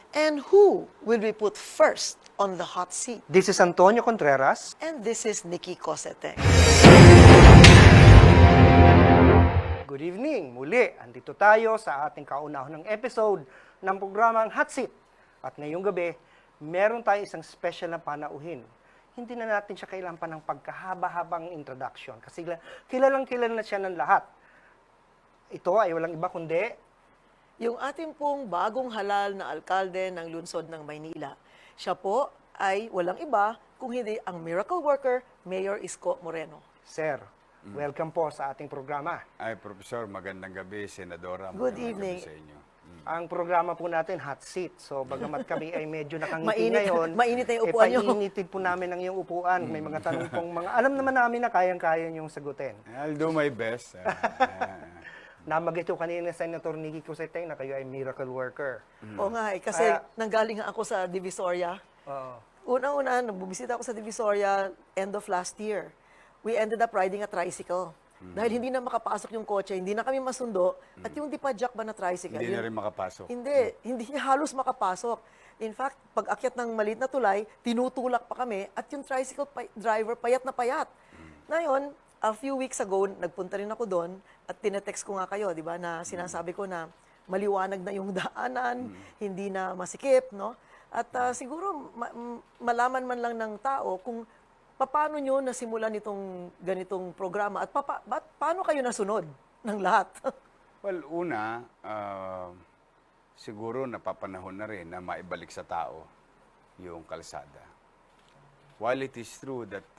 And who will be put first on the hot seat? This is Antonio Contreras. And this is Nikki Cosete. Good evening. Muli, andito tayo sa ating kauna-unang episode ng programang Hot Seat. At ngayong gabi, meron tayong isang special na panauhin. Hindi na natin siya kailangan pa ng pagkahaba-habang introduction kasi kilalang kilala na siya ng lahat. Ito ay walang iba kundi Yung ating pong bagong halal na alkalde ng lungsod ng Maynila. Siya po ay walang iba kung hindi ang miracle worker, Mayor Isko Moreno. Sir. Welcome po sa ating programa. Ay, Professor, magandang gabi, Senadora. Good Magandang evening. gabi sa inyo. Ang programa po natin, Hot Seat. So, bagamat kami ay medyo nakangiti Mainit- ngayon, mainit na yung upuan nyo. painitin po namin ang iyong upuan. May mga tanong pong alam naman namin na kayang-kaya niyong sagutin. I'll do my best. Namagit ko kanina sa Senator Nikki Cosete na kayo ay miracle worker. Oo nga kasi nanggaling nga ako sa Divisoria. Oo. Una-una, nung bumisita ako sa Divisoria end of last year, we ended up riding a tricycle. Dahil hindi na makapasok yung kotse, hindi na kami masundo, at yung dipadjak ba na tricycle? Hindi na rin makapasok. Hindi niya halos makapasok. In fact, pag akyat ng maliit na tulay, tinutulak pa kami, at yung tricycle driver payat na payat. Ngayon, a few weeks ago, nagpunta rin ako doon, at tinetext ko nga kayo, di ba, na sinasabi ko na maliwanag na yung daanan, hindi na masikip, no? At siguro, malaman man lang ng tao kung paano nyo nasimulan itong ganitong programa at paano kayo nasunod ng lahat? Well, una, siguro napapanahon na rin na maibalik sa tao yung kalsada. While it is true that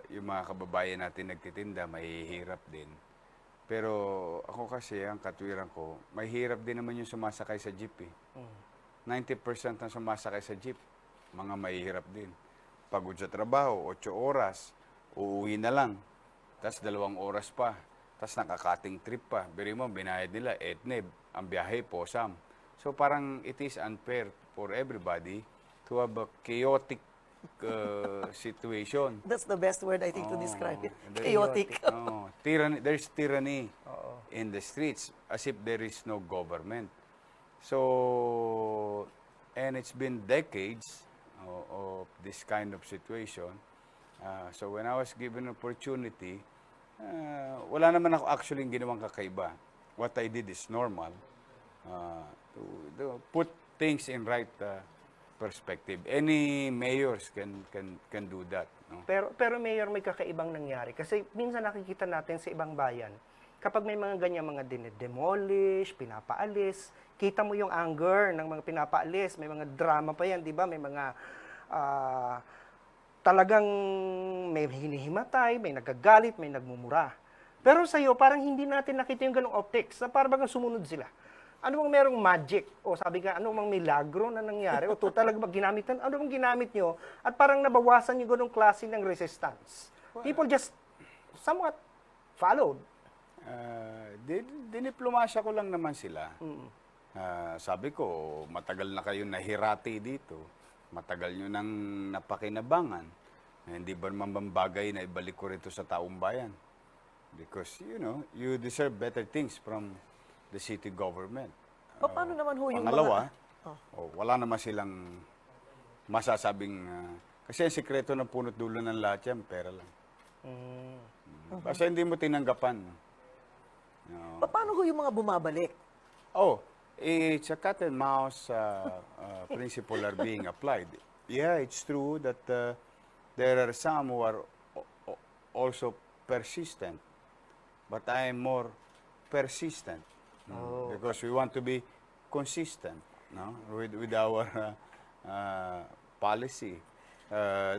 yung mga kababayan natin nagtitinda, mahihirap din. Pero ako kasi, ang katwiran ko, mahihirap din naman yung sumasakay sa jeep eh. 90% ng sumasakay sa jeep, mga mahihirap din. Pagod sa trabaho, 8 oras, uuwi na lang. Tapos 2 oras pa. Tapos nakakating trip pa. Biri mo, binayad nila, etneb. Ang biyahe, posam. So parang it is unfair for everybody to have a chaotic situation. That's the best word, I think, to describe it. There's- Chaotic. Tyranny, there's tyranny in the streets as if there is no government. So, and it's been decades of this kind of situation. So when I was given an opportunity, wala naman ako actually ginawang kakaiba. What I did is normal. To put things in right perspective. Any mayors can do that. No? Pero Mayor, may kakaibang nangyari. Kasi minsan nakikita natin sa ibang bayan, kapag may mga ganyan mga dinedemolish, pinapaalis, kita mo yung anger ng mga pinapaalis, may mga drama pa yan, di ba? May mga talagang may hinihimatay, may nagagalit, may nagmumura. Pero sa'yo, parang hindi natin nakita yung ganong optics, na parang bagang sumunod sila. Ano bang merong magic? O sabi ka, ano bang milagro na nangyari? O to talaga ba ginamit? Ano bang ginamit nyo? At parang nabawasan yung ganong klase ng resistance. People just somewhat followed. Diniplomasya ko lang naman sila. Sabi ko, matagal na kayo nahirati dito. Matagal nyo nang napakinabangan. Hindi ba naman bagay na ibalik ko rito sa taong bayan? Because, you deserve better things from the city government. Paano naman ho yung Pangalawa, mga... wala naman silang masasabing... kasi ang sikreto ng punot dulo ng lahat yan, pera lang. Basta hindi mo tinanggapan. Paano ho yung mga bumabalik? It's a cat and mouse principle are being applied. Yeah, it's true that there are some who are also persistent. But I am more persistent. Because we want to be consistent with our policy.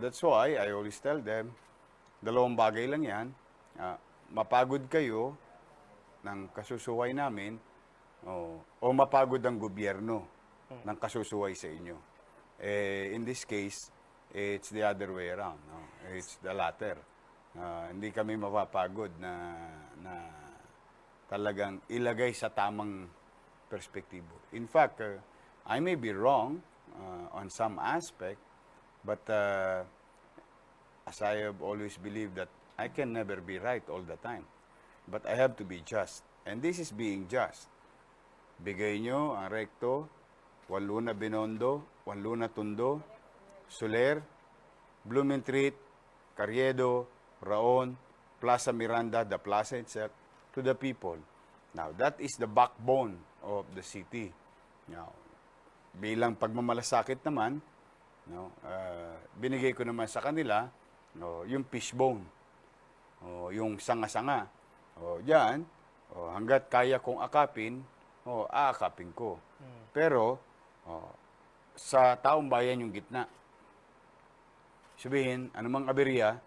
That's why I always tell them, 2 bagay lang yan. Mapagod kayo ng kasusuway namin o mapagod ang gobyerno ng kasusuway sa inyo. In this case, it's the other way around. It's the latter. Hindi kami mapapagod na talagang ilagay sa tamang perspektibo. In fact, I may be wrong on some aspect, but as I have always believed that I can never be right all the time. But I have to be just. And this is being just. Bigay nyo ang rekto Juan Luna Binondo, Juan Luna Tondo, Soler, Blumentritt, Carriedo, Raon, Plaza Miranda, the plaza itself, to the people. Now, that is the backbone of the city. Now, bilang pagmamalasakit naman, no, binigay ko naman sa kanila yung fishbone, yung sanga-sanga. Diyan, hanggat kaya kong akapin, aakapin ko. Pero, sa taong bayan yung gitna. Sabihin, anumang aberya,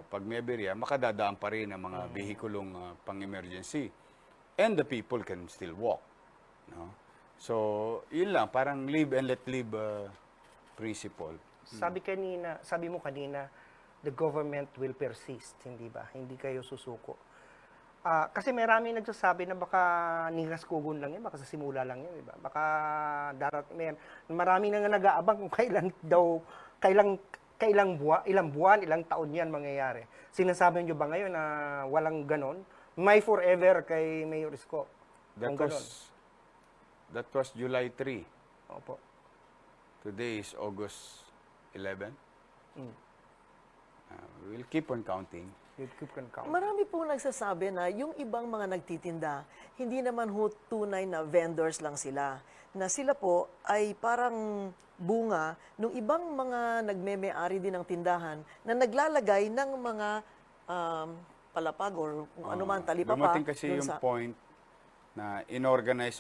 pag may aberya, makadadaan pa rin ang mga vehikulong pang-emergency. And the people can still walk. No? So, yun lang, parang live and let live principle. Sabi mo kanina, the government will persist, hindi ba? Hindi kayo susuko. Kasi marami nagsasabi na baka niras kugon lang yan, baka sa simula lang yan, di ba? Baka marami na nga nag-aabang kung ilang buwan, ilang taon yan mangyayari. Sinasabi niyo ba ngayon na walang ganon? May forever kay Mayor Isko. That was July 3. Opo. Today is August 11. We'll keep on counting. Marami pong nagsasabi na yung ibang mga nagtitinda, hindi naman tunay na vendors lang sila. Na sila po ay parang bunga ng ibang mga nagmeme-ari din ng tindahan na naglalagay ng mga palapag or kung ano man, talipapa. Dumating kasi yung point na organize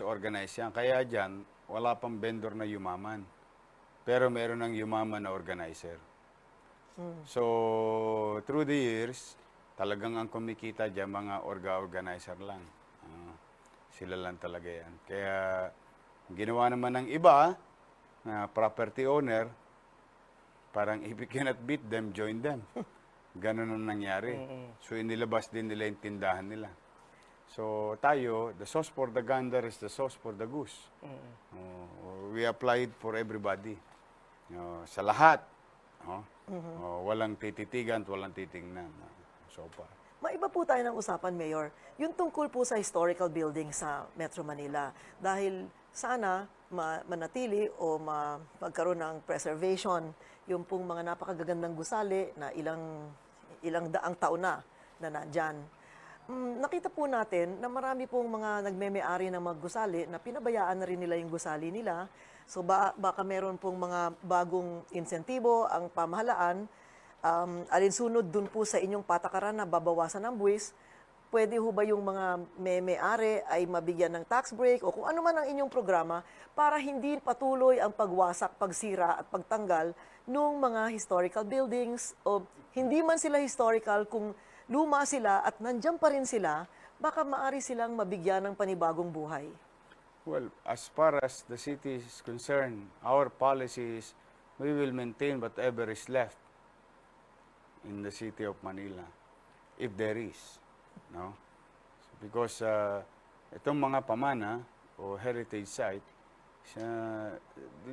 yan. Kaya dyan, wala pang vendor na yumaman. Pero meron ng yumaman na organizer. So, through the years, talagang ang kumikita dyan, mga organizer lang. Sila lang talaga yan. Kaya, ginawa naman ng iba, na property owner, parang if you cannot beat them, join them. Ganun ang nangyari. So, inilabas din nila yung tindahan nila. So, tayo, the sauce for the gander is the sauce for the goose. We applied for everybody. Sa lahat. Walang tititigan at walang titingnan. So far. Maiba po tayo ng usapan, Mayor. Yung tungkol po sa historical building sa Metro Manila. Dahil sana manatili o magkaroon ng preservation yung pong mga napakagagandang gusali na ilang daang taon na nandyan. Nakita po natin na marami pong mga nagmeme-ari ng mga gusali na pinabayaan na rin nila yung gusali nila. So baka meron pong mga bagong insentibo ang pamahalaan, alinsunod dun po sa inyong patakaran na babawasan ng buwis, pwede ho ba yung mga may-ari ay mabigyan ng tax break o kung ano man ang inyong programa para hindi patuloy ang pagwasak, pagsira at pagtanggal ng mga historical buildings o hindi man sila historical kung luma sila at nandiyan pa rin sila, baka maari silang mabigyan ng panibagong buhay. Well, as far as the city is concerned, our policy is we will maintain whatever is left in the city of Manila, if there is. No? Because itong mga pamana o heritage site,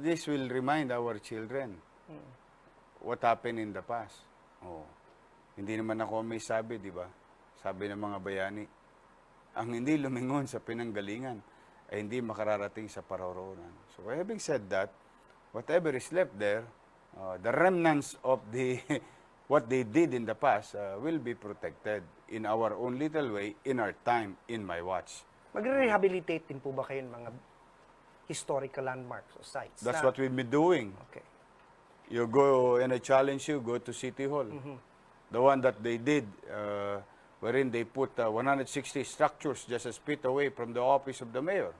this will remind our children what happened in the past. Hindi naman ako may sabi, di ba? Sabi ng mga bayani, ang hindi lumingon sa pinanggalingan ay hindi makararating sa paroroonan. So having said that, whatever is left there, the remnants of what they did in the past will be protected in our own little way, in our time, in my watch. Magre-rehabilitate din po ba kayo ng mga historical landmarks o sites? That's what we'll be doing. Okay. You go, and I challenge you, go to City Hall. The one that they did, wherein they put 160 structures just a feet away from the office of the mayor.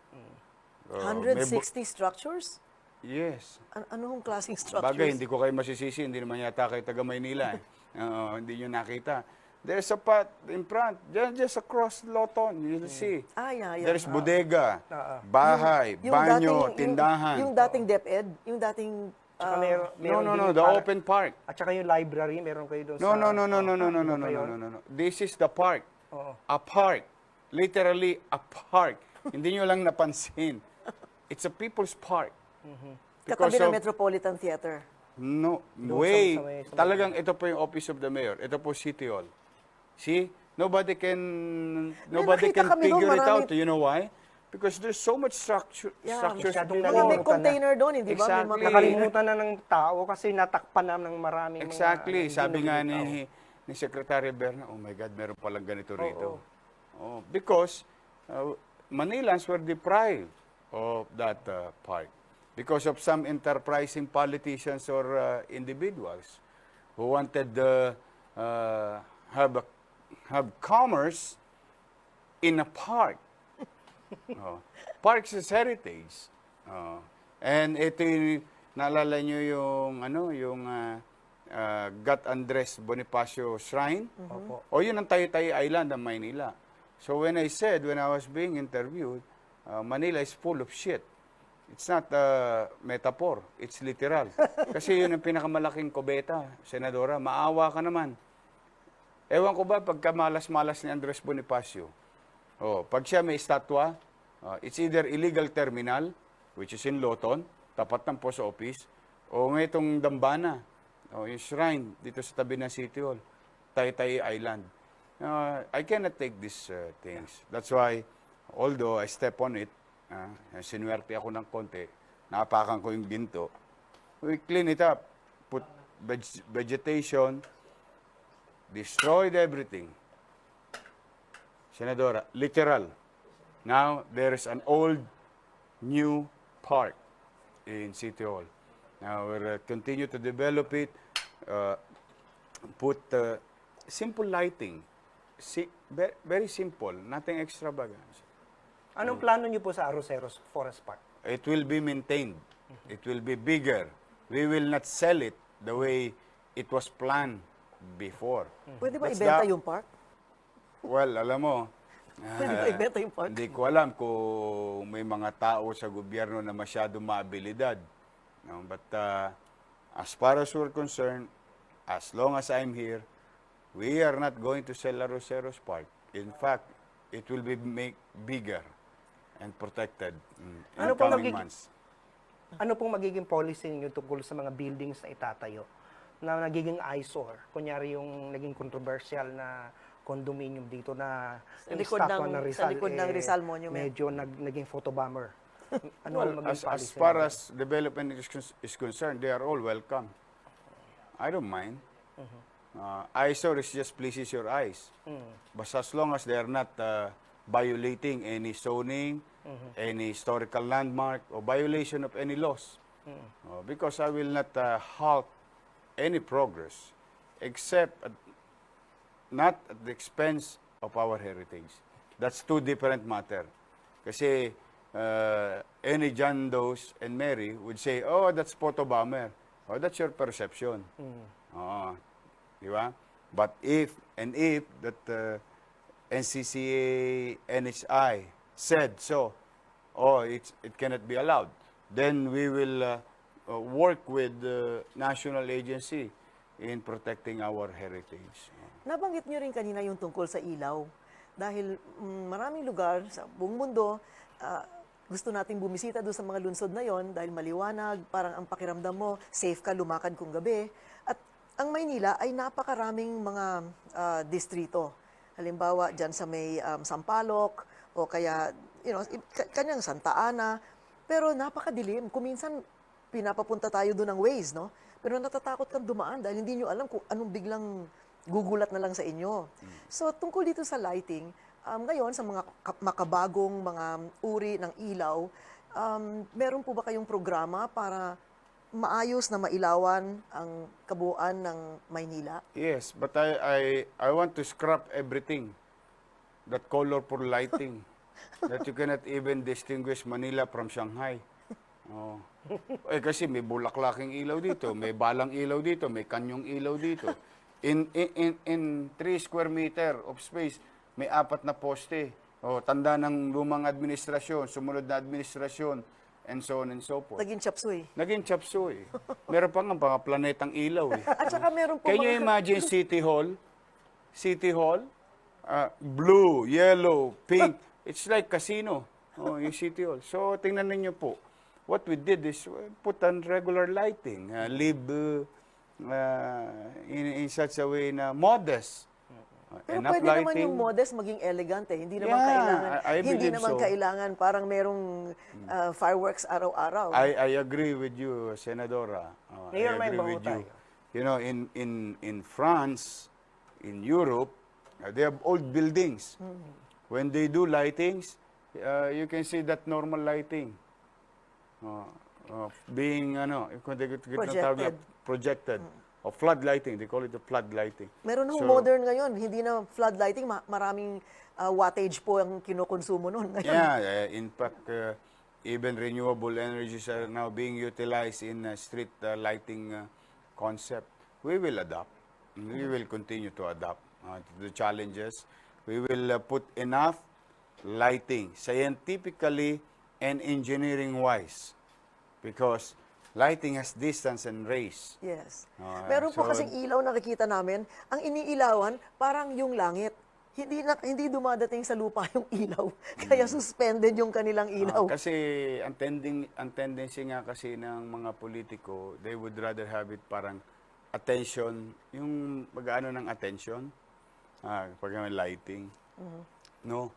160 structures? Yes. Ano hong klaseng structures? Bagay, hindi ko kayo masisisi, hindi naman yata kayo taga Maynila. Hindi nyo nakita. There's a path in front, just across Loton, you'll see. Yeah. There's bodega, bahay, banyo, tindahan. Yung dating DepEd, yung dating... Tsaka meron No, din the open park. At saka yung library, meron kayo doon No. sa... This is the park. Oo. A park. Literally a park. Hindi nyo lang napansin. It's a people's park. Katabi ng Metropolitan Theater. No, Doon way. sa Talagang ito po yung office of the mayor. Ito po City Hall. See? Nobody can nakita kami figure doon, it out. marami- You know why? Because there's so much Yeah, structures masyadong before. Maging may Nakalimutan na. container doon, hindi ba? May Exactly. mga Nakalimutan na ng tao kasi natakpan na ng maraming Exactly. mga... Sabi nga hindi ni Secretary Berna, oh my God, meron palang ganito rito. Oh, because Manilans were deprived of that part. Because of some enterprising politicians or individuals who wanted have commerce in a park. Oh. Parks is heritage. Oh. And ito yung, naalala nyo yung Gat Andres Bonifacio Shrine? Opo. O yun ang Taytay Island ng Maynila. So when I was being interviewed, Manila is full of shit. It's not metaphor, it's literal. Kasi yun ang pinakamalaking kubeta, Senadora, maawa ka naman. Ewan ko ba, pagka malas-malas ni Andres Bonifacio, pag siya may estatwa, it's either illegal terminal, which is in Loton, tapat ng post office, o ngayong Dambana, yung shrine dito sa tabi ng City Hall, Taytay Island. I cannot take these things. That's why, although I step on it, sinuwerte ako ng konti, napakan ko yung ginto, we clean it up, put vegetation, destroyed everything. Senadora, literal. Now, there is an old, new park in City Hall. Now, we'll continue to develop it, put simple lighting. Very simple, nothing extravagant. Anong plano niyo po sa Arroceros Forest Park? It will be maintained. It will be bigger. We will not sell it the way it was planned before. Pwede ba That's ibenta the- yung park? Well, alam mo, Pwede ba ibenta yung park? hindi ko alam kung may mga tao sa gobyerno na masyado maabilidad. No? But as far as we're concerned, as long as I'm here, we are not going to sell Arroceros Park. In fact, it will be made bigger and protected in Ano pong coming magiging- months. Ano pong magiging policy niyo tungkol sa mga buildings na itatayo na nagiging eyesore? Kunyari yung naging controversial na condominium dito na Sa yung likod statwa ng- ng sa likod ng Rizal Monument. medyo naging photobomber. Ano Well, ang magiging as policy far niyo? as development is concerned, they are all welcome. I don't mind. Eyesore is just pleases your eyes. But as long as they are not violating any zoning, any historical landmark, or violation of any laws. Because I will not halt any progress, except not at the expense of our heritage. That's two different matter. Kasi any John Does and Mary would say, oh, that's photo bomber. Oh, that's your perception. Di ba? But if that NCCA, NHI said so, it cannot be allowed, then we will work with the national agency in protecting our heritage. Nabanggit nyo rin kanina yung tungkol sa ilaw. Dahil maraming lugar sa buong mundo, gusto nating bumisita doon sa mga lunsod na yon dahil maliwanag, parang ang pakiramdam mo, safe ka lumakad kung gabi. At ang Maynila ay napakaraming mga distrito. Halimbawa, dyan sa may Sampaloc, o kaya, kanyang Santa Ana. Pero napakadilim. Kuminsan, pinapapunta tayo doon ng Waze, no? Pero natatakot kang dumaan dahil hindi nyo alam kung anong biglang gugulat na lang sa inyo. So, tungkol dito sa lighting, ngayon, sa mga makabagong mga uri ng ilaw, meron po ba kayong programa para maayos na mailawan ang kabuuan ng Maynila? Yes, but I want to scrap everything. That colorful lighting. That you cannot even distinguish Manila from Shanghai. Oh. Kasi may bulaklaking ilaw dito, may balang ilaw dito, may kanyong ilaw dito. In 3 square meter of space, may 4 na poste. Oh, tanda ng lumang administrasyon, sumunod na administrasyon, and so on and so forth. Naging chapsuy. Naging chapsuy. Meron pa nga mga planetang ilaw eh. At saka meron po Can you imagine City Hall? City Hall? Blue, yellow, pink. It's like casino. Oh, yung City Hall. So, tingnan ninyo po. What we did is put on regular lighting. Live in such a way na modest. Pero enough pwede naman lighting. yung modest maging elegant eh. Hindi naman Yeah, kailangan, I hindi believe naman so. kailangan parang merong fireworks araw-araw. I agree with you, Senadora. I Mayor, may agree baho with you. tayo. You know, in France, in Europe, they have old buildings. When they do lightings, you can see that normal lighting being kung they projected. Or flood lighting, they call it the flood lighting. Meron hong So, modern ngayon, hindi na floodlighting, maraming wattage po ang kinukonsumo nun. Ngayon, Yeah, in fact, even renewable energies are now being utilized in street lighting concept. We will adapt. We will continue to adapt to the challenges. We will put enough lighting, scientifically and engineering-wise, because lighting has distance and race. Yes. Ah, Meron po so- kasing ilaw nakikita namin, ang iniilawan parang yung langit. Hindi dumadating sa lupa yung ilaw. Kaya suspended yung kanilang ilaw. Kasi ang tendency nga kasi ng mga politiko, they would rather have it parang attention, yung mag-ano ng attention, pag may lighting. No,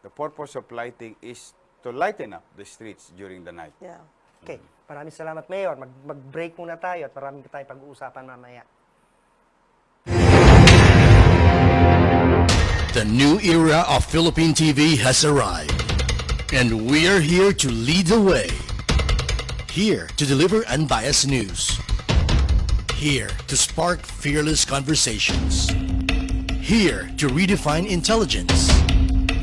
the purpose of lighting is to lighten up the streets during the night. Yeah. Okay, maraming salamat, Mayor. Mag-break muna tayo at maraming pa tayong pag-uusapan mamaya. The new era of Philippine TV has arrived, and we are here to lead the way. Here to deliver unbiased news. Here to spark fearless conversations. Here to redefine intelligence.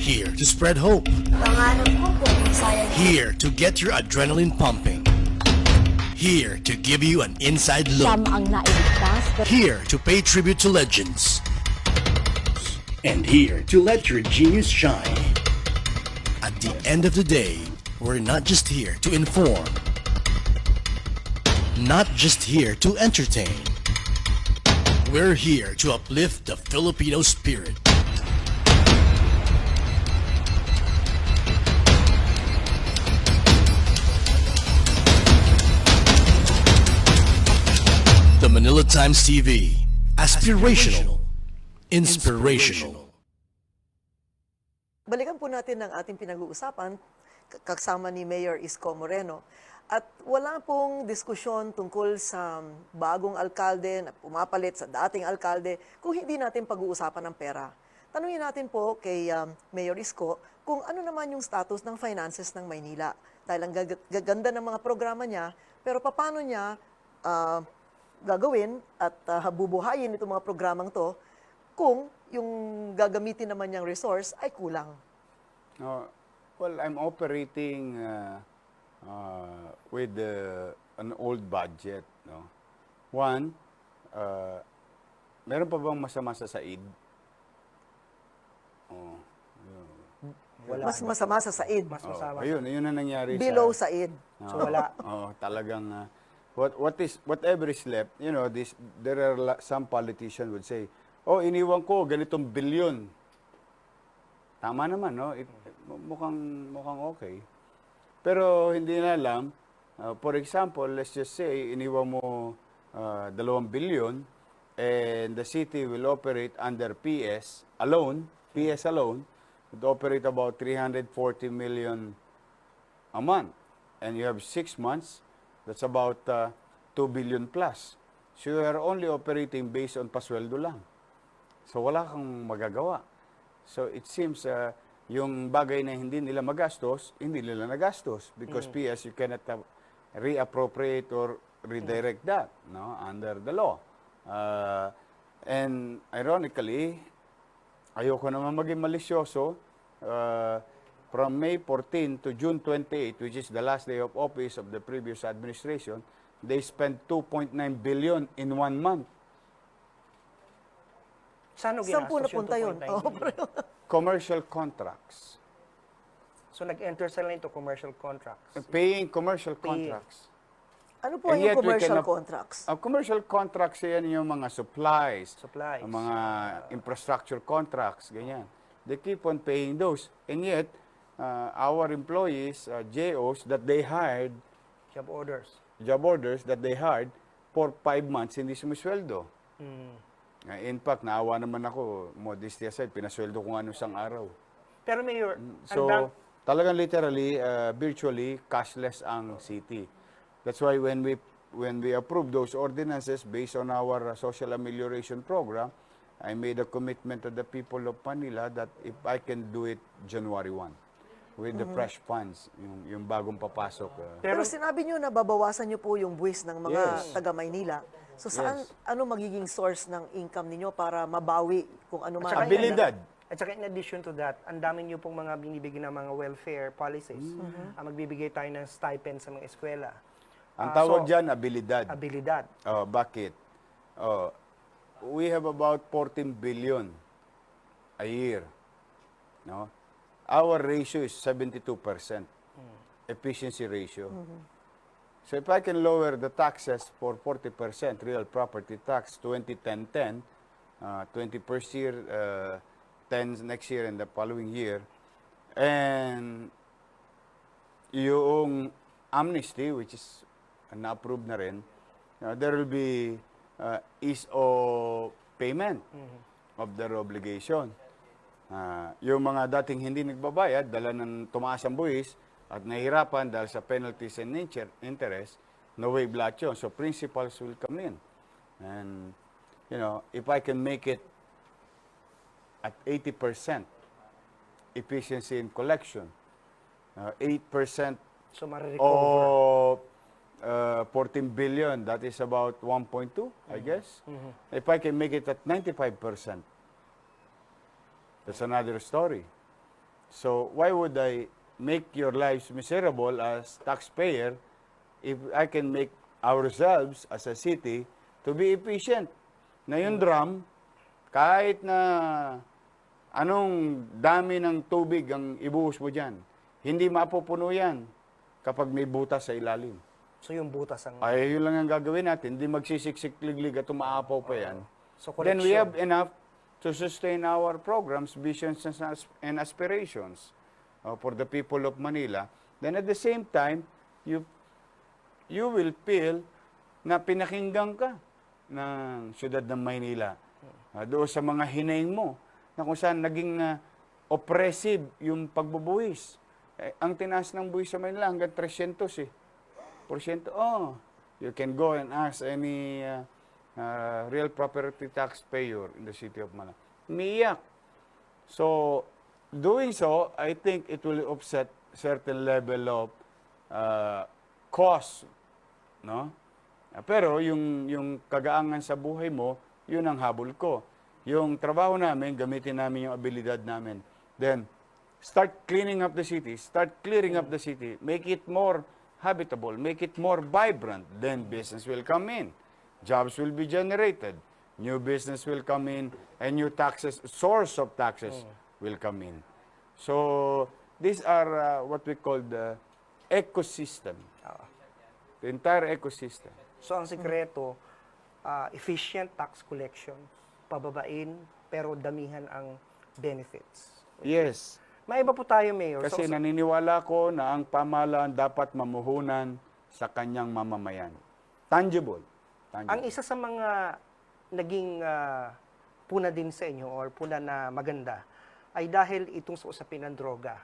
Here to spread hope. Pangarap ko po, masaya Here to get your adrenaline pumping. Here to give you an inside look. siyam ang nailigtas. Here to pay tribute to legends. And here to let your genius shine. At the end of the day, we're not just here to inform. Not just here to entertain. We're here to uplift the Filipino spirit. The Manila Times TV. Aspirational. Inspirational. Balikan po natin ang ating pinag-uusapan kasama ni Mayor Isko Moreno. At wala pong diskusyon tungkol sa bagong alkalde na pumapalit sa dating alkalde kung hindi natin pag-uusapan ng pera. Tanungin natin po kay Mayor Isko kung ano naman yung status ng finances ng Maynila. Dahil ang gaganda ng mga programa niya, pero paano niya gagawin at bubuhayin itong mga programang to kung yung gagamitin naman niyang resource ay kulang. Well, I'm operating with an old budget. No? One, meron pa bang masama sa Said? Wala. Mas masama sa Said. Mas masama. Ayun ang nangyari Below sa... Said. So, wala. Talagang whatever is left, there are some politicians would say, iniwan ko ganitong bilyon. Tama naman, no? Mukhang okay. Pero hindi na alam, for example, let's just say iniwan mo 2 billion and the city will operate under PS alone, would operate about 340 million a month. And you have 6 months, that's about 2 billion plus. So you are only operating based on pasweldo lang. So wala kang magagawa. So it seems yung bagay na hindi nila magastos, hindi nila nagastos. Because PS, you cannot reappropriate or redirect that under the law. And ironically, ayoko naman maging malisyoso, from May 14 to June 28, which is the last day of office of the previous administration, they spent 2.9 billion in 1 month. Saan o Saan po ginastos napunta yun? yung 2.9 billion? Commercial contracts. So, nag-enter sila into commercial contracts. Paying commercial Paying. contracts. Ano po And yung yet we commercial cannot- contracts? Commercial contracts, yan yung mga supplies. Supplies. Ang mga infrastructure contracts, ganyan. They keep on paying those. And yet, our employees, JOs, that they hired, Job orders. job orders that they hired, for 5 months, hindi sumisweldo. In fact, naawa naman ako, modesty aside, pinasweldo ko nga nung isang araw. Pero Mayor, So, talagang literally, virtually, cashless ang city. That's why when we approve those ordinances based on our social amelioration program, I made a commitment to the people of Manila that if I can do it January 1 with the fresh funds, yung bagong papasok. Pero sinabi nyo na babawasan nyo po yung buwis ng mga Yes. taga-Maynila. So saan, ano magiging source ng income ninyo para mabawi kung ano man? At saka Abilidad. At saka in addition to that, ang dami niyo pong mga binibigyan ng mga welfare policies. Magbibigay tayo ng stipend sa mga eskwela. Ang tawag So, dyan, abilidad. Abilidad. Bakit? We have about 14 billion a year. No? Our ratio is 72% efficiency ratio. So if I can lower the taxes for 40%, real property tax, 20-10-10, 20 first year, 10 next year and the following year, and yung amnesty, which is na-approve na rin, there will be ease of payment of their obligation. Yung mga dating hindi nagbabayad, dala ng tumaas ang buwis at nahihirapan dahil sa penalties and interest, no way lahat yun. So principals will come in. And, if I can make it at 80% efficiency in collection, 8% So, of 14 billion, that is about 1.2, I guess. If I can make it at 95%, that's another story. So why would I make your lives miserable as taxpayer if I can make ourselves as a city to be efficient? Na yung drum, kahit na anong dami ng tubig ang ibuhos mo dyan, hindi mapupuno yan kapag may butas sa ilalim. So, yung butas ang... Ay, yun lang ang gagawin natin. Hindi magsisiksik-liglig at umaapaw pa yan. So, Then we correction. have enough to sustain our programs, visions, and aspirations for the people of Manila. Then at the same time, you will feel na pinakinggan ka ng siyudad ng Maynila. Doon sa mga hinaing mo, na kung saan naging oppressive yung pagbubuhis. Ang tinaas ng buwis sa Manila hanggang 300 porsyento. You can go and ask any real property taxpayer in the city of Manila. Umiiyak. So, doing so, I think it will offset certain level of cost, no? Pero yung kagaangan sa buhay mo, yun ang habol ko. Yung trabaho namin, gamitin namin yung abilidad namin. Then, start cleaning up the city, start clearing up the city, make it more habitable, make it more vibrant, then business will come in. Jobs will be generated. New business will come in, and new taxes, source of taxes will come in. So, these are what we call the ecosystem. The entire ecosystem. So, ang sikreto, efficient tax collection, pababain, pero damihan ang benefits. Yes. May iba po tayo, Mayor. Kasi naniniwala ko na ang pamahalaan dapat mamuhunan sa kanyang mamamayan. Tangible. Ang isa sa mga naging puna din sa inyo or puna na maganda ay dahil itong sa usapin ng droga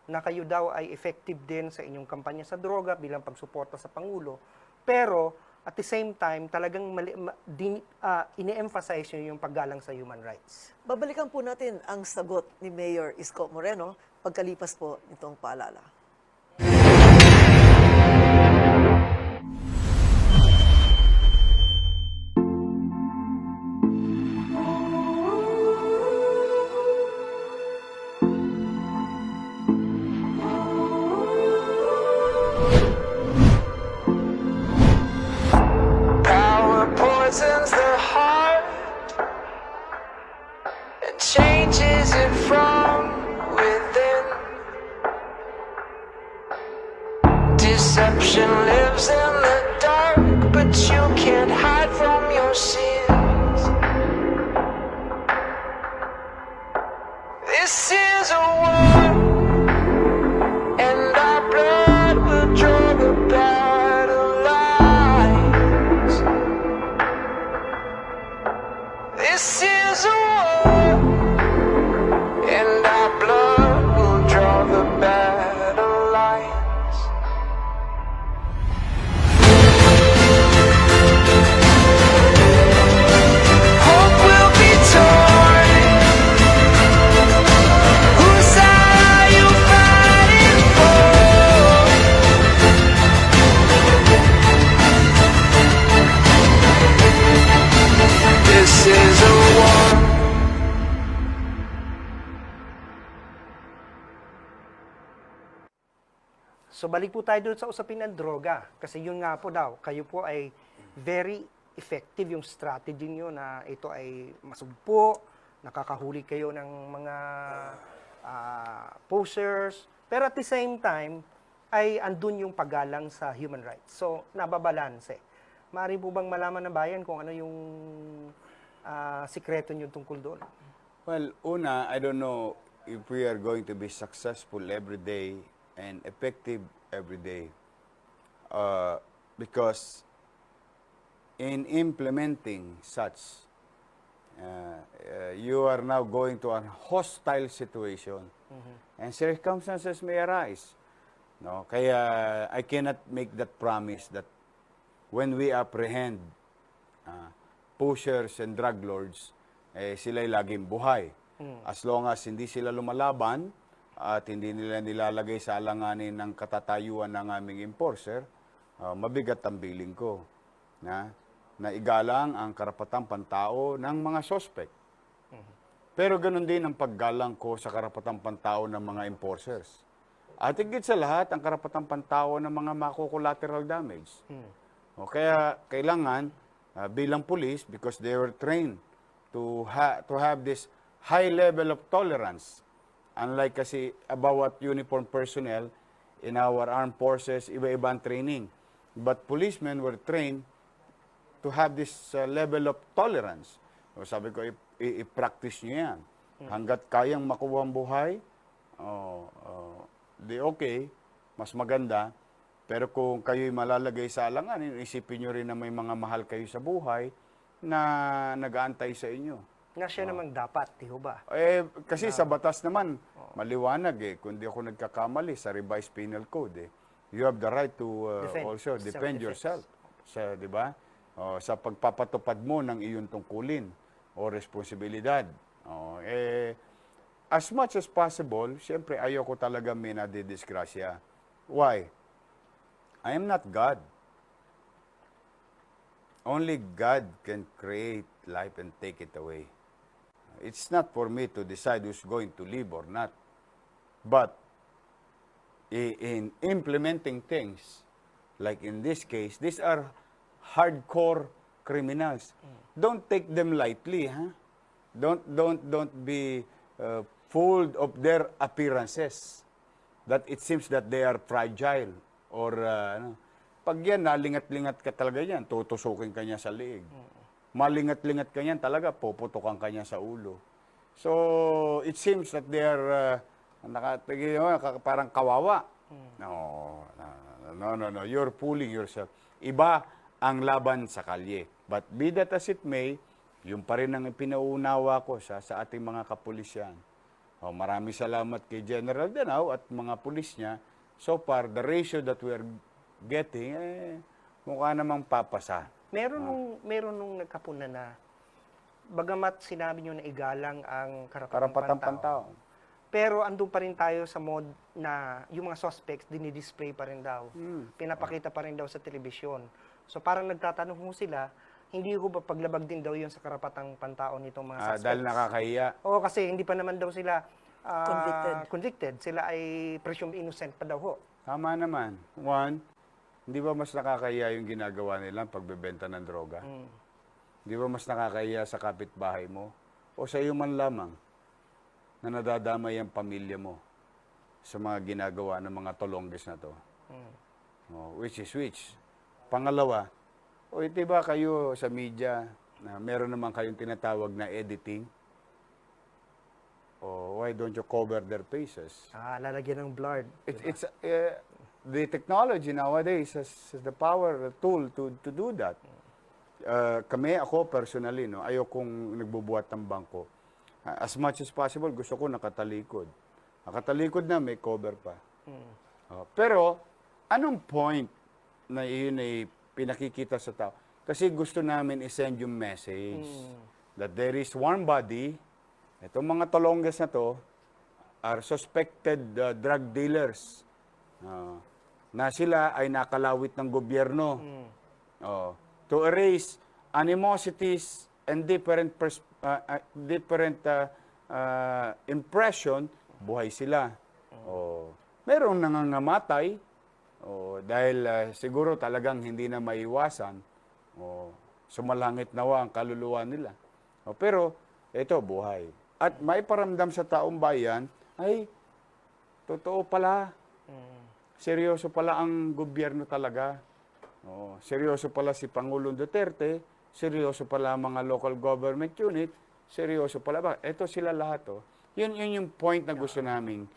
na kayo daw ay effective din sa inyong kampanya sa droga bilang pagsuporta sa Pangulo. Pero at the same time, talagang ine-emphasize nyo yung paggalang sa human rights. Babalikan po natin ang sagot ni Mayor Isko Moreno pagkalipas po nitong paalala. Power poisons the heart and changes it from within. So balik po tayo doon sa usapin ng droga. Kasi yun nga po daw, kayo po ay very effective yung strategy nyo na ito ay masugpo, nakakahuli kayo ng mga posers, pero at the same time, ay andun yung paggalang sa human rights. So, nababalanse. Maaari po bang malaman ng bayan kung ano yung sikreto nyo tungkol doon? Well, una, I don't know if we are going to be successful every day and effective every day. Because in implementing such, you are now going to a hostile situation. And circumstances may arise. No? Kaya I cannot make that promise that when we apprehend pushers and drug lords, sila'y laging buhay. As long as hindi sila lumalaban at hindi nila nilalagay sa alanganin ng katatayuan ng aming enforcer, mabigat ang billing ko na igalang ang karapatang pantao ng mga suspect. Pero ganun din ang paggalang ko sa karapatang pantao ng mga enforcers. At higit sa lahat, ang karapatang pantao ng mga mako-collateral damage. O kaya kailangan bilang police, because they were trained to have this high level of tolerance. Unlike kasi bawat uniform personnel in our armed forces, iba-iba ang training. But policemen were trained to have this level of tolerance. O sabi ko, i-practice nyo yan. Hanggat kayang makuha ang buhay, di okay, mas maganda. Pero kung kayo'y malalagay sa alanganin, isipin nyo rin na may mga mahal kayo sa buhay na nag-aantay sa inyo. Na siya namang dapat, di ho ba? Kasi sa batas naman, maliwanag Kung di ako nagkakamali sa revised penal code, you have the right to also defend yourself. Di ba? Sa pagpapatupad mo ng iyong tungkulin o responsibilidad. As much as possible, siyempre ayoko talaga may nadidisgrasya. Why? I am not God. Only God can create life and take it away. It's not for me to decide who's going to live or not. But in implementing things, like in this case, these are hardcore criminals. Don't take them lightly, huh? Don't be fooled of their appearances. That it seems that they are fragile or pag yan, nalingat-lingat ka talaga yan, tutusukin ka niya sa liig. Malingat-lingat ka yan talaga, puputukan ka niya sa ulo. So, it seems that they are parang kawawa. No. You're fooling yourself. Iba ang laban sa kalye. But be that as it may, yung pa rin ang pinaunawa ko sa ating mga kapulisyan. Maraming salamat kay General Danao at mga pulis niya. So far, the ratio that we are getting, mukha namang papasa. Meron nung nagkapuna na, bagamat sinabi nyo na igalang ang Karapatang pantao. Pero andun pa rin tayo sa mode na yung mga suspects, dinidisplay pa rin daw. Pinapakita pa rin daw sa telebisyon. So parang nagtatanong mo sila, hindi ko ba paglabag din daw yun sa karapatang pantao nitong mga suspects? Dahil nakakahiya. Oo, kasi hindi pa naman daw sila convicted. Sila ay presumed innocent pa daw ho. Tama naman. One, hindi ba mas nakakahiya yung ginagawa nilang pagbebenta ng droga? Hindi ba mas nakakahiya sa kapitbahay mo? O sa iyo man lamang na nadadamay ang pamilya mo sa mga ginagawa ng mga tolongges na to? Which is which? Pangalawa, di ba kayo sa media na meron naman kayong tinatawag na editing? Why don't you cover their faces? Lalagyan ng blurred. It's the technology nowadays has the power, the tool to do that. Ako personally, ayokong nagbubuhat ng bangko. As much as possible, gusto ko nakatalikod. Nakatalikod na, may cover pa. Pero, anong point na yun ay pinakikita sa tao? Kasi gusto namin i-send yung message that there is one body, itong mga tolongges na to, are suspected drug dealers. Na sila ay nakalawit ng gobyerno. To erase animosities and different impression, buhay sila. Merong nangangamatay Dahil siguro talagang hindi na maiwasan, sumalangit nawa ang kaluluwa nila. Pero ito, buhay. At maiparamdam sa taong bayan, ay, totoo pala, seryoso pala ang gobyerno talaga. Seryoso pala si Pangulong Duterte, seryoso pala ang mga local government unit, seryoso pala ba? Ito sila lahat. Yun yung point na gusto naming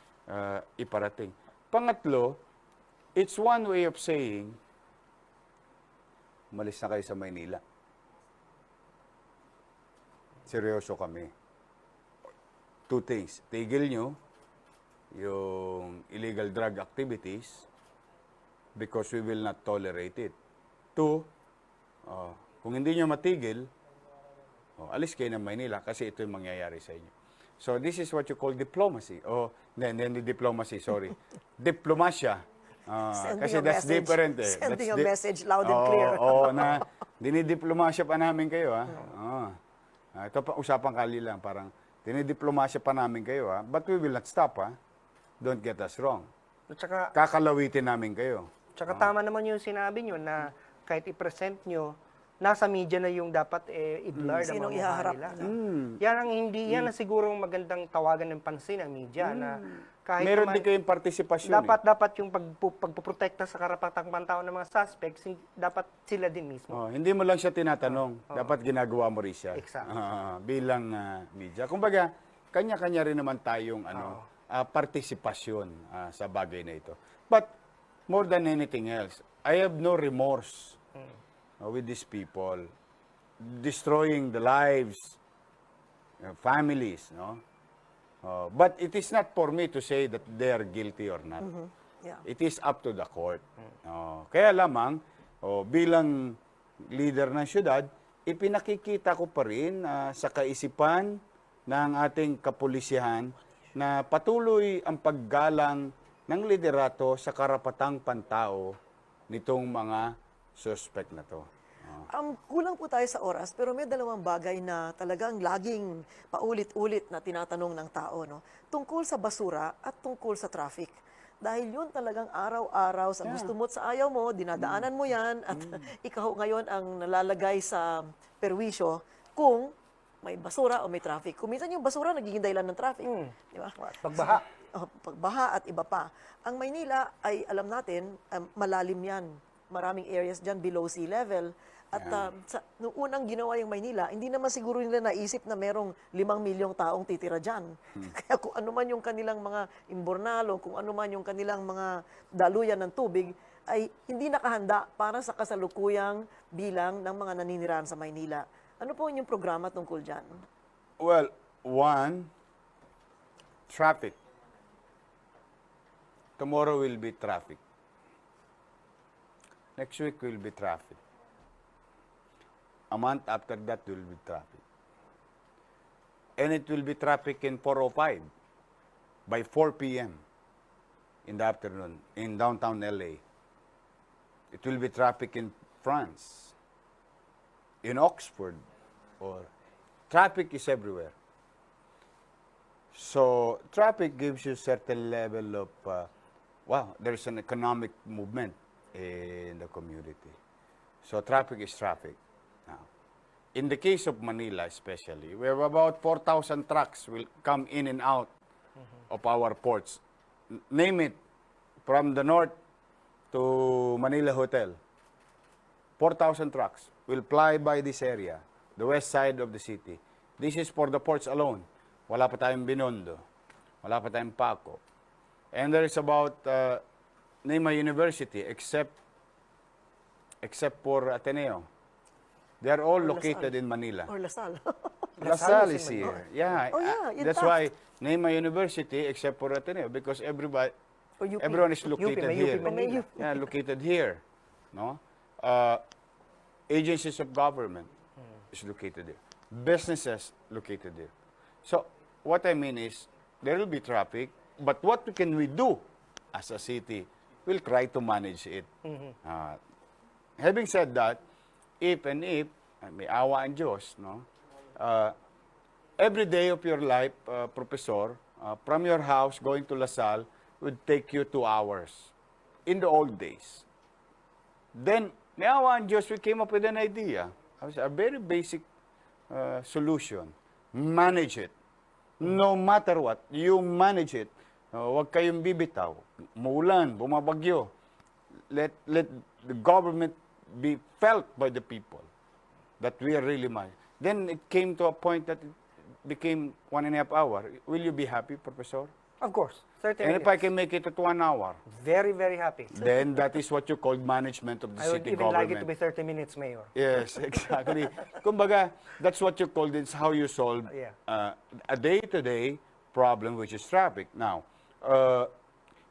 iparating. Pangatlo, it's one way of saying, umalis na kayo sa Maynila. Seryoso kami. Two things. Tigil nyo yung illegal drug activities because we will not tolerate it. Two, kung hindi nyo matigil, alis kayo ng Maynila kasi ito yung mangyayari sa inyo. So this is what you call diplomacy. Hindi diplomacy, sorry. Diplomasya. Kasi that's message. different. Sending a message loud and clear. Na dinidiplomasya pa namin kayo. Ito pa, usapang kali lang. Parang dinidiplomasya pa namin kayo. But we will not stop. Don't get us wrong. At saka, Kakalawitin namin kayo. tsaka tama naman yung sinabi nyo na kahit i-present nyo, nasa media na yung dapat i-blur ng Sinong mga ihaharap nila. nila? Yan ang hindi, yan ang sigurong magandang tawagan ng pansin ng media na kahit Meron naman, din kayong partisipasyon. dapat yung pagpoprotekta sa karapatang pantao ng mga suspects, dapat sila din mismo. Hindi mo lang siya tinatanong. Dapat ginagawa mo rin siya. Exactly. Bilang media. Kumbaga, kanya-kanya rin naman tayong partisipasyon sa bagay na ito. But, more than anything else, I have no remorse with these people. Destroying the lives, families, no? But it is not for me to say that they are guilty or not. Yeah. It is up to the court. Kaya lamang, bilang leader ng syudad, ipinakikita ko pa rin sa kaisipan ng ating kapulisyahan na patuloy ang paggalang ng liderato sa karapatang pantao nitong mga suspect na to. Kulang po tayo sa oras, pero may dalawang bagay na talagang laging paulit-ulit na tinatanong ng tao, no? Tungkol sa basura at tungkol sa traffic. Dahil yun talagang araw-araw sa gusto mo at sa ayaw mo, dinadaanan mo yan at ikaw ngayon ang nalalagay sa perwisyo kung may basura o may traffic. Kung minsan yung basura nagiging dahilan ng traffic. Di ba? Pagbaha. Pagbaha at iba pa. Ang Maynila ay alam natin, malalim yan. Maraming areas dyan below sea level. At nung unang ginawa yung Maynila, hindi naman siguro nila naisip na merong 5 milyong taong titira dyan. Kaya kung ano man yung kanilang mga imbornalo, kung ano man yung kanilang mga daluyan ng tubig, ay hindi nakahanda para sa kasalukuyang bilang ng mga naninirahan sa Maynila. Ano po yung programa tungkol dyan? Well, one, traffic. Tomorrow will be traffic. Next week will be traffic. A month after that will be traffic. And it will be traffic in 405 by 4 p.m. in the afternoon in downtown LA. It will be traffic in France, in Oxford, or traffic is everywhere. So traffic gives you certain level of, there's an economic movement in the community. So traffic is traffic. Now, in the case of Manila especially, we have about 4,000 trucks will come in and out of our ports. Name it, from the north to Manila Hotel. 4,000 trucks will fly by this area, the west side of the city. This is for the ports alone. Wala pa tayong Binondo. Wala pa tayong Paco. And there is about, name a university, except for Ateneo. They are all located in Manila. Or Lasal? LaSalle is here. Yeah. Oh, yeah, in That's Taft. why name a university except for Ateneo because everyone is located may here. UP Manila. Yeah, located here. No? Agencies of government is located there. Businesses located there. So what I mean is there will be traffic, but what can we do as a city? We'll try to manage it. Having said that, if may awa ang Diyos, no? Every day of your life, Professor, from your house going to LaSalle would take you 2 hours. in the old days. Then, may awa ang Diyos, we came up with an idea. A very basic solution. Manage it. No matter what, you manage it. Huwag kayong bibitaw. Muulan, bumabagyo. Let the government be felt by the people that we are really managed. Then it came to a point that it became 1.5 hours. Will you be happy, Professor? Of course, 30 And minutes. if I can make it at 1 hour, Very, very happy. then that is what you call management of the I would city even like government. it to be 30 minutes, Mayor. Yes, exactly. Kumbaga, that's what you call it. It's how you solve Yeah. a day-to-day problem, which is traffic. Now,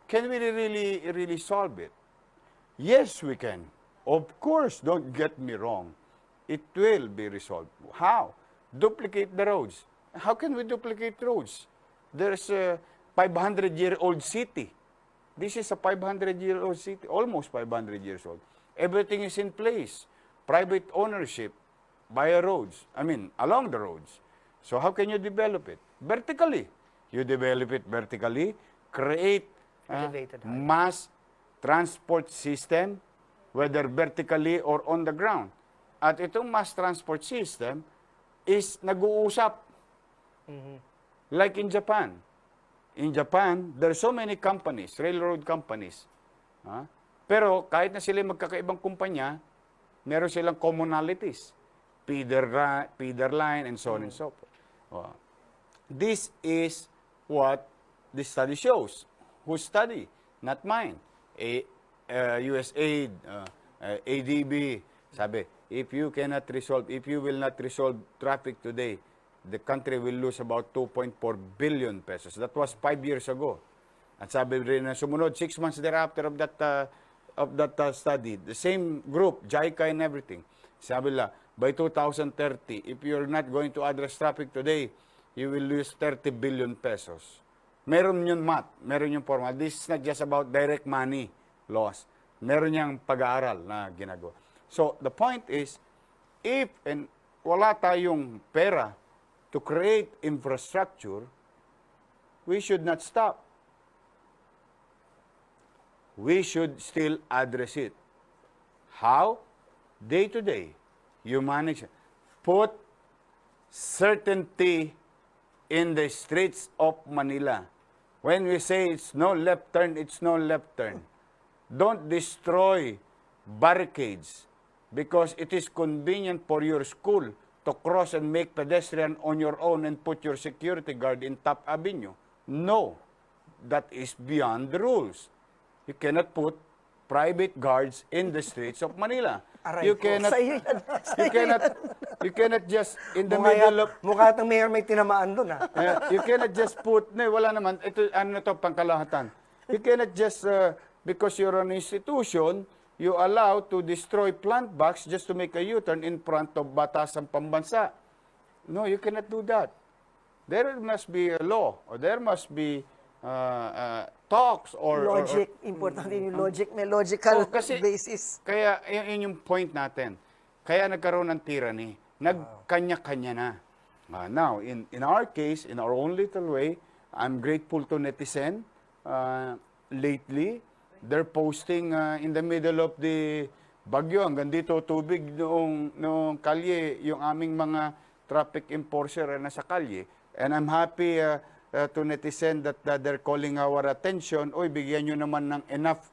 can we really solve it? Yes, we can. Of course, don't get me wrong. It will be resolved. How? Duplicate the roads. How can we duplicate roads? There's a 500-year-old city. This is a 500-year-old city, almost 500 years old. Everything is in place. Private ownership via roads, along the roads. So how can you develop it? Vertically. You develop it vertically, create Elevated height. mass transport system, whether vertically or on the ground. At itong mass transport system is nag-uusap. Like in Japan. In Japan, there are so many companies, railroad companies. Pero kahit na sila magkakaibang kumpanya, meron silang commonalities. Feeder line, and so on and so forth. This is what this study shows. Whose study? Not mine. USAID, ADB, sabi, if you will not resolve traffic today, the country will lose about 2.4 billion pesos. That was 5 years ago. At sabi rin na sumunod, 6 months thereafter of that study, the same group, JICA and everything, sabi la, by 2030, if you're not going to address traffic today, you will lose 30 billion pesos. Meron yung math, meron yung formula. This is not just about direct money loss. Meron niyang pag-aaral na ginagawa. So, the point is, if wala tayong pera to create infrastructure, we should not stop. We should still address it. How? Day to day, you manage it. Put certainty in the streets of Manila. When we say it's no left turn, it's no left turn. Don't destroy barricades because it is convenient for your school to cross and make pedestrian on your own and put your security guard in top avenue. No, that is beyond the rules. You cannot put private guards in the streets of Manila. Aray You ko. cannot, Sa'yo yan. you cannot just in the middle of Mukha itong Mayor may tinamaan doon, ha? you cannot just put, wala naman, ito, pangkalahatan. You cannot just, because you're an institution, you allow to destroy plant box just to make a U-turn in front of Batasang Pambansa. No, you cannot do that. There must be a law, or there must be talks, or Logic, importante yung logic, may logical kasi, basis. Kaya, yun yung point natin. Kaya nagkaroon ng tyranny. Nagkanya-kanya na. Now, in our case, in our own little way, I'm grateful to netizen. Lately, they're posting in the middle of the bagyo. Hanggang dito, tubig noong kalye, yung aming mga traffic enforcer na nasa kalye. And I'm happy to netizen that they're calling our attention. Oy, bigyan nyo naman ng enough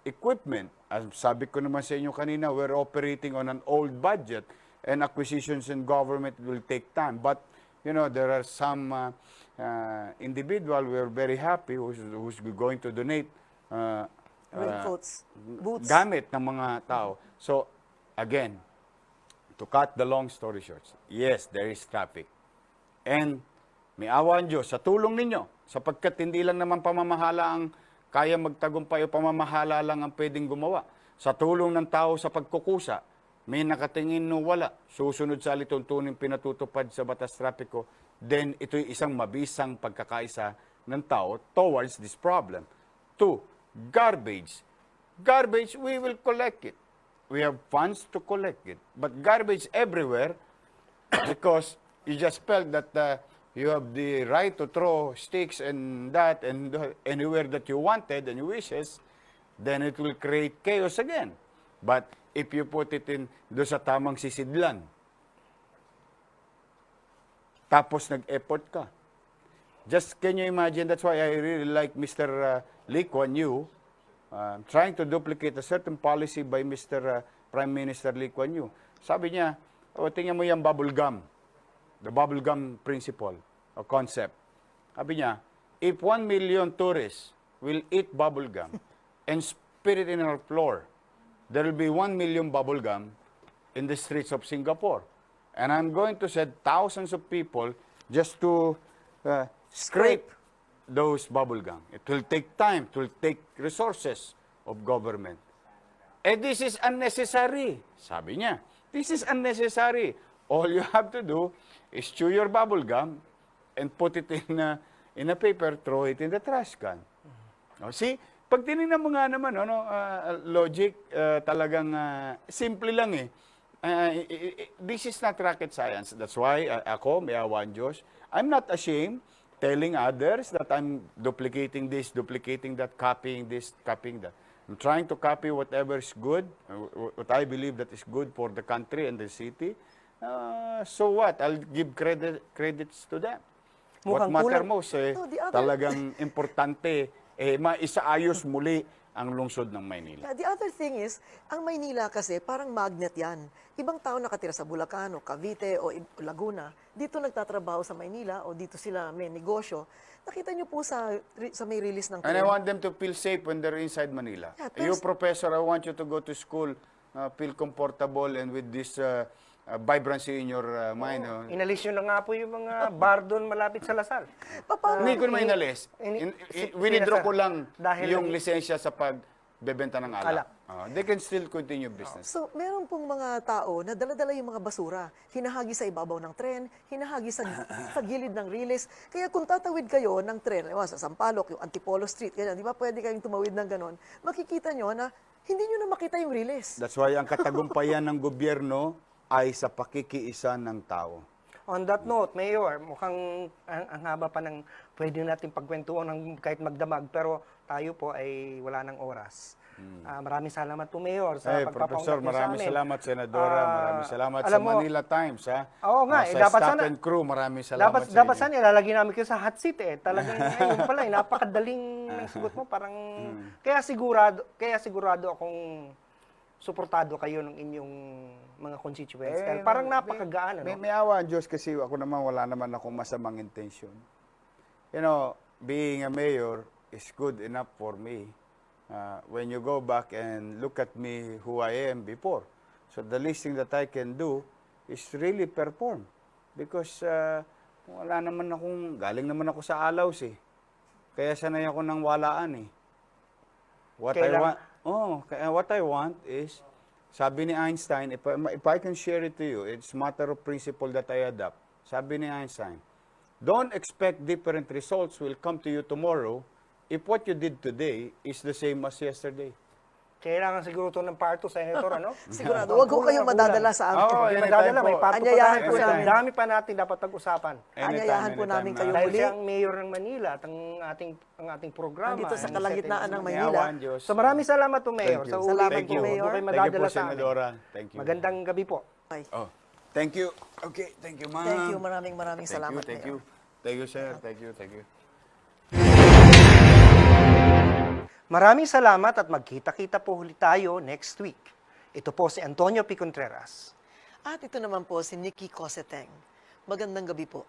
equipment. As sabi ko naman sa inyo kanina, we're operating on an old budget and acquisitions in government will take time. But, there are some individual we're very happy who's going to donate Raincoats, boots. gamit ng mga tao. So, again, to cut the long story short, yes, there is traffic. And may awa ang Diyos sa tulong ninyo, sapagkat hindi lang naman pamamahala ang kaya magtagumpay o pamamahala lang ang pwedeng gumawa. Sa tulong ng tao sa pagkukusa, may nakatingin no wala, susunod sa alituntunin pinatutupad sa batas trapiko, then ito'y isang mabisang pagkakaisa ng tao towards this problem. 2, garbage. Garbage, we will collect it. We have funds to collect it. But garbage everywhere, because you just felt that you have the right to throw sticks and that and anywhere that you wanted and your wishes, then it will create chaos again. But if you put it in doon sa tamang sisidlan, tapos nag-effort ka. Just can you imagine, that's why I really like Mr. Lee Kuan Yew, trying to duplicate a certain policy by Mr. Prime Minister Lee Kuan Yew. Sabi niya, tingnan mo yung bubble gum, the bubble gum principle or concept. Sabi niya, if 1 million tourists will eat bubble gum and spit it in our floor, there will be 1 million bubble gum in the streets of Singapore. And I'm going to send thousands of people just to scrape those bubble gum. It will take time, it will take resources of government. And this is unnecessary. Sabi niya, this is unnecessary. All you have to do is chew your bubble gum and put it in a paper, throw it in the trash can. See, pag tinignan mo nga naman, logic, talagang simple lang eh. This is not rocket science. That's why ako, may awan Diyos, I'm not ashamed telling others that I'm duplicating this, duplicating that, copying this, copying that. I'm trying to copy whatever is good, what I believe that is good for the country and the city. So what? I'll give credits to them. What matter most, talagang importante, maisaayos muli ang lungsod ng Maynila. The other thing is, ang Maynila kasi parang magnet yan. Ibang tao nakatira sa Bulacan o Cavite o Laguna, dito nagtatrabaho sa Maynila o dito sila may negosyo. Nakita niyo po sa may release ng And I want them to feel safe when they're inside Manila. Yeah, You, professor, I want you to go to school, feel comfortable and with this vibrancy in your mind. Inalis nyo na nga po yung mga bar doon malapit sa Lasal. Hindi ko naman inalis. Winidraw ko lang Dahil yung lisensya sa pagbebenta ng alak. They can still continue business. So, meron pong mga tao na dala-dala yung mga basura, hinahagi sa ibabaw ng tren, hinahagi sa gilid ng riles. Kaya kung tatawid kayo ng tren, sa Sampaloc, yung Antipolo Street, ganyan, di ba pwede kayong tumawid ng ganon, makikita nyo na hindi nyo na makita yung riles. That's why ang katagumpayan ng gobyerno ay sa pakikiisa ng tao. On that note, Mayor, mukhang ang haba pa ng pwede natin pagkwentuhan ng kahit magdamag, pero tayo po ay wala ng oras. Maraming salamat po, Mayor, sa Professor, pagpapaunlak niyo sa maraming amin. salamat, Senadora. Maraming salamat sa alam mo, Manila Times. Oo nga, sa dapat staff sana- and crew, maraming salamat Dapat sa sana ilalagay namin kayo sa hot seat eh. Talagang ayun pala, napakadaling ng sagot mo, parang kaya sigurado akong suportado kayo ng inyong mga constituents. Dahil parang napakagaan, ano? May awa ang Diyos kasi ako naman wala naman akong masamang intention. You know, being a mayor is good enough for me. When you go back and look at me who I am before. So the least thing that I can do is really perform. Because wala naman galing naman ako sa alaws eh. Kaya sanay ako ng walaan eh. What I want is, sabi ni Einstein, if I can share it to you, it's matter of principle that I adopt. Sabi ni Einstein, don't expect different results will come to you tomorrow if what you did today is the same as yesterday. Kailangan siguro ito ng part 2, Senator, ano? Sigurado. Huwag ko kayong madadala sa amin. Hindi madadala, may part 2 pa Anyayahan tayo. po namin. Dami pa natin dapat pag-usapan. Anyayahan po namin kayo Dahil muli. siya ang mayor ng Manila at ang ating programa. Dito sa ang kalagitnaan ng setting Manila. May awa ang Diyos. So maraming salamat po, Mayor. Thank you. Sa uli, Salamat Thank po, you. Mayor. Huwag kayo Thank you madadala po, sa amin. Senadora. Thank you. Magandang gabi po. Oh, thank you. Okay, thank you, ma'am. Thank you. Maraming salamat. Thank you. Mayor. Thank you, sir. Thank you. Maraming salamat at magkita-kita po ulit tayo next week. Ito po si Antonio P. Contreras. At ito naman po si Nikki Coseteng. Magandang gabi po.